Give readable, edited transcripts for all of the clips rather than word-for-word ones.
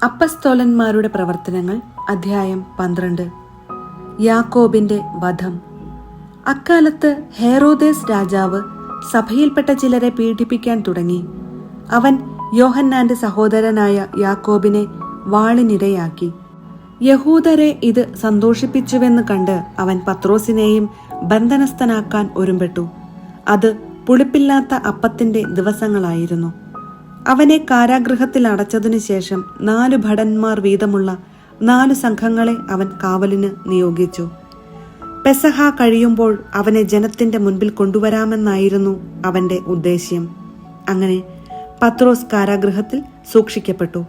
അപ്പസ്തോലന്മാരുടെ പ്രവർത്തനങ്ങൾ അധ്യായം 12. യാക്കോബിന്റെ വധം. അക്കാലത്ത് ഹെറോദേസ് രാജാവ് സഭയിൽപ്പെട്ട ചിലരെ പീഡിപ്പിക്കാൻ തുടങ്ങി. അവൻ യോഹന്നാന്റെ സഹോദരനായ യാക്കോബിനെ വാളിനിരയാക്കി. യഹൂദരെ ഇത് സന്തോഷിപ്പിച്ചുവെന്ന് കണ്ട് അവൻ പത്രോസിനെയും ബന്ധനസ്ഥനാക്കാൻ ഒരുമ്പെട്ടു. അത് പുളിപ്പില്ലാത്ത അപ്പത്തിന്റെ ദിവസങ്ങളായിരുന്നു. അവനെ കാരാഗൃഹത്തിൽ അടച്ചതിനു ശേഷം 4 ഭടന്മാർ വീതമുള്ള 4 സംഘങ്ങളെ അവൻ കാവലിന് നിയോഗിച്ചു. പെസഹ കഴിയുമ്പോൾ അവനെ ജനത്തിന്റെ മുൻപിൽ കൊണ്ടുവരാമെന്നായിരുന്നു അവന്റെ ഉദ്ദേശ്യം. അങ്ങനെ പത്രോസ് കാരാഗൃഹത്തിൽ സൂക്ഷിക്കപ്പെട്ടു.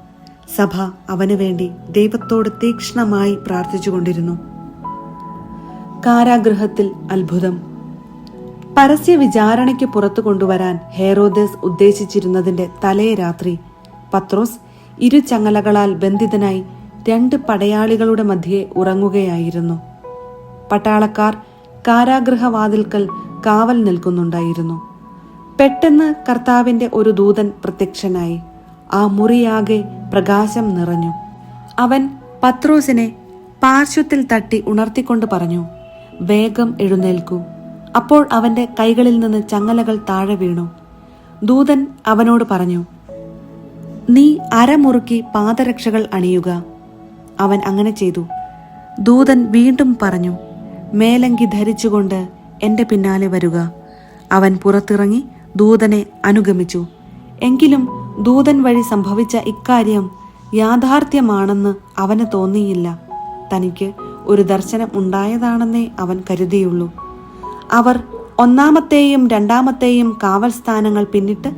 സഭ അവനു വേണ്ടി ദൈവത്തോട് തീക്ഷ്ണമായി പ്രാർത്ഥിച്ചുകൊണ്ടിരുന്നു. കാരാഗൃഹത്തിൽ അത്ഭുതം. പരസ്യ വിചാരണയ്ക്ക് പുറത്തു കൊണ്ടുവരാൻ ഹെറോദേസ് ഉദ്ദേശിച്ചിരുന്നതിന്റെ തലേ രാത്രി പത്രോസ് 2 ചങ്ങലകളാൽ ബന്ധിതനായി 2 പടയാളികളുടെ മധ്യേ ഉറങ്ങുകയായിരുന്നു. പട്ടാളക്കാർ കാരാഗൃഹവാതിൽക്കൽ കാവൽ നിൽക്കുന്നുണ്ടായിരുന്നു. പെട്ടെന്ന് കർത്താവിന്റെ ഒരു ദൂതൻ പ്രത്യക്ഷനായി. ആ മുറിയാകെ പ്രകാശം നിറഞ്ഞു. അവൻ പത്രോസിനെ പാർശ്വത്തിൽ തട്ടി ഉണർത്തിക്കൊണ്ട് പറഞ്ഞു, "വേഗം എഴുന്നേൽക്കൂ." അപ്പോൾ അവന്റെ കൈകളിൽ നിന്ന് ചങ്ങലകൾ താഴെ വീണു. ദൂതൻ അവനോട് പറഞ്ഞു, "നീ അരമുറുക്കി പാദരക്ഷകൾ അണിയുക." അവൻ അങ്ങനെ ചെയ്തു. ദൂതൻ വീണ്ടും പറഞ്ഞു, "മേലങ്കി ധരിച്ചുകൊണ്ട് എന്റെ പിന്നാലെ വരുക." അവൻ പുറത്തിറങ്ങി ദൂതനെ അനുഗമിച്ചു. എങ്കിലും ദൂതൻ വഴി സംഭവിച്ച ഇക്കാര്യം യാഥാർത്ഥ്യമാണെന്ന് അവന് തോന്നിയില്ല. തനിക്ക് ഒരു ദർശനം ഉണ്ടായതാണെന്നേ അവൻ കരുതിയുള്ളൂ. അവർ 1-ാമത്തെയും 2-ാമത്തെയും കാവൽ സ്ഥാനങ്ങൾ പിന്നിട്ട്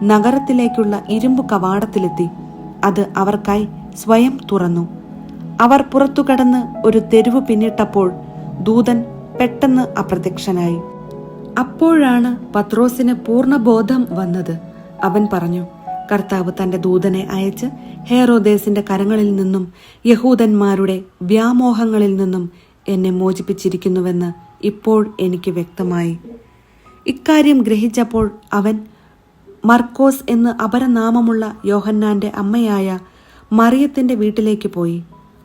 നഗരത്തിലേക്കുള്ള ഇരുമ്പു കവാടത്തിലെത്തി. അത് അവർക്കായി സ്വയം തുറന്നു. അവർ പുറത്തു കടന്ന് ഒരു തെരുവ് പിന്നിട്ടപ്പോൾ ദൂതൻ പെട്ടെന്ന് അപ്രത്യക്ഷനായി. അപ്പോഴാണ് പത്രോസിന് പൂർണ്ണബോധം വന്നത്. അവൻ പറഞ്ഞു, "കർത്താവ് തന്റെ ദൂതനെ അയച്ച് ഹെറോദേസിന്റെ കരങ്ങളിൽ നിന്നും യഹൂദന്മാരുടെ വ്യാമോഹങ്ങളിൽ നിന്നും എന്നെ മോചിപ്പിച്ചിരിക്കുന്നുവെന്ന് ഇപ്പോൾ എനിക്ക് വ്യക്തമായി." ഇക്കാര്യം ഗ്രഹിച്ചപ്പോൾ അവൻ മർക്കോസ് എന്ന് അപരനാമമുള്ള യോഹന്നാന്റെ അമ്മയായ മറിയത്തിന്റെ വീട്ടിലേക്ക് പോയി.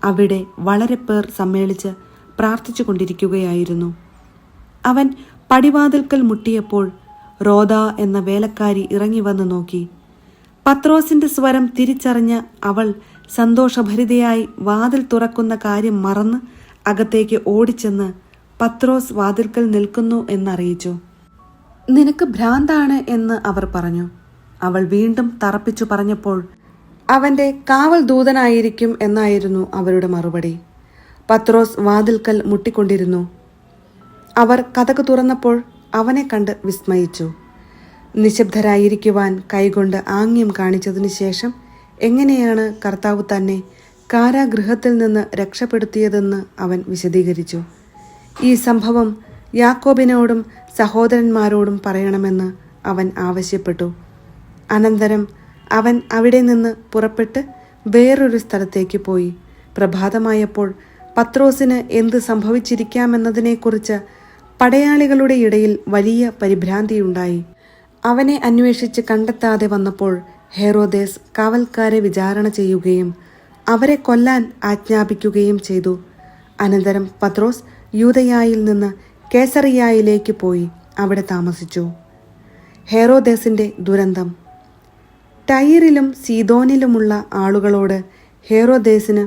അവിടെ വളരെ പേർ സമ്മേളിച്ച് പ്രാർത്ഥിച്ചു കൊണ്ടിരിക്കുകയായിരുന്നു. അവൻ പടിവാതിൽക്കൽ മുട്ടിയപ്പോൾ റോദ എന്ന വേലക്കാരി ഇറങ്ങി വന്ന് നോക്കി. പത്രോസിന്റെ സ്വരം തിരിച്ചറിഞ്ഞ അവൾ സന്തോഷഭരിതയായി വാതിൽ തുറക്കുന്ന കാര്യം മറന്ന് അകത്തേക്ക് ഓടിച്ചെന്ന് പത്രോസ് വാതിൽക്കൽ നിൽക്കുന്നു എന്നറിയിച്ചു. "നിനക്ക് ഭ്രാന്താണ്" എന്ന് അവർ പറഞ്ഞു. അവൾ വീണ്ടും തറപ്പിച്ചു പറഞ്ഞപ്പോൾ അവന്റെ കാവൽ ദൂതനായിരിക്കും എന്നായിരുന്നു അവരുടെ മറുപടി. പത്രോസ് വാതിൽക്കൽ മുട്ടിക്കൊണ്ടിരുന്നു. അവർ കതക് തുറന്നപ്പോൾ അവനെ കണ്ട് വിസ്മയിച്ചു. നിശബ്ദരായിരിക്കുവാൻ കൈകൊണ്ട് ആംഗ്യം കാണിച്ചതിനു ശേഷം എങ്ങനെയാണ് കർത്താവ് തന്നെ കാരാഗൃഹത്തിൽ നിന്ന് രക്ഷപ്പെടുത്തിയതെന്ന് അവൻ വിശദീകരിച്ചു. ഈ സംഭവം യാക്കോബിനോടും സഹോദരന്മാരോടും പറയണമെന്ന് അവൻ ആവശ്യപ്പെട്ടു. അനന്തരം അവൻ അവിടെ നിന്ന് പുറപ്പെട്ട് വേറൊരു സ്ഥലത്തേക്ക് പോയി. പ്രഭാതമായപ്പോൾ പത്രോസിന് എന്ത് സംഭവിച്ചിരിക്കാമെന്നതിനെക്കുറിച്ച് പടയാളികളുടെ ഇടയിൽ വലിയ പരിഭ്രാന്തിയുണ്ടായി. അവനെ അന്വേഷിച്ച് കണ്ടെത്താതെ വന്നപ്പോൾ ഹെറോദേസ് കാവൽക്കാരെ വിചാരണ ചെയ്യുകയും അവരെ കൊല്ലാൻ ആജ്ഞാപിക്കുകയും ചെയ്തു. അനന്തരം പത്രോസ് യൂദയായിൽ നിന്ന് കേസറിയായിലേക്ക് പോയി അവിടെ താമസിച്ചു. ഹെറോദേസിന്റെ ദുരന്തം. ടൈറിലും സീദോനിലുമുള്ള ആളുകളോട് ഹെറോദേസിന്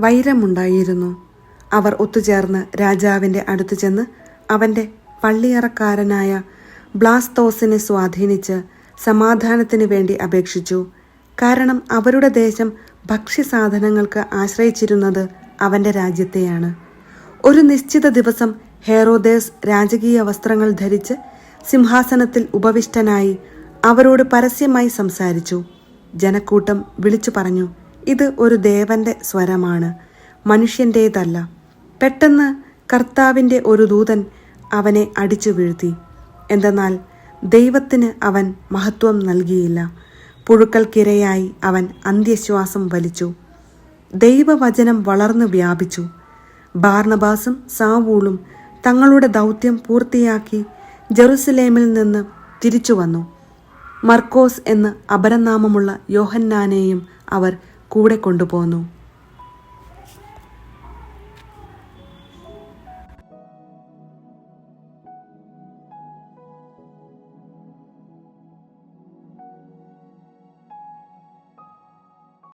വൈരമുണ്ടായിരുന്നു. അവർ ഒത്തുചേർന്ന് രാജാവിന്റെ അടുത്തു ചെന്ന് അവന്റെ പള്ളിയറക്കാരനായ ബ്ലാസ്തോസിനെ സ്വാധീനിച്ച് സമാധാനത്തിന് വേണ്ടി അപേക്ഷിച്ചു. കാരണം അവരുടെ ദേശം ഭക്ഷ്യസാധനങ്ങൾക്ക് ആശ്രയിച്ചിരുന്നത് അവന്റെ രാജ്യത്തെയാണ്. ഒരു നിശ്ചിത ദിവസം ഹെറോദേസ് രാജകീയ വസ്ത്രങ്ങൾ ധരിച്ച് സിംഹാസനത്തിൽ ഉപവിഷ്ടനായി അവരോട് പരസ്യമായി സംസാരിച്ചു. ജനക്കൂട്ടം വിളിച്ചു പറഞ്ഞു, "ഇത് ഒരു ദേവന്റെ സ്വരമാണ്, മനുഷ്യന്റേതല്ല." പെട്ടെന്ന് കർത്താവിന്റെ ഒരു ദൂതൻ അവനെ അടിച്ചു വീഴ്ത്തി. എന്തെന്നാൽ ദൈവത്തിന് അവൻ മഹത്വം നൽകിയില്ല. പുഴുക്കൾക്കിരയായി അവൻ അന്ത്യശ്വാസം വലിച്ചു. ദൈവവചനം വളർന്നു വ്യാപിച്ചു. ബാർണബാസും സാവൂളും തങ്ങളുടെ ദൗത്യം പൂർത്തിയാക്കി ജെറുസലേമിൽ നിന്ന് തിരിച്ചു വന്നു. മർക്കോസ് എന്ന് അപരനാമമുള്ള യോഹന്നാനെയും അവർ കൂടെ കൊണ്ടുപോന്നു.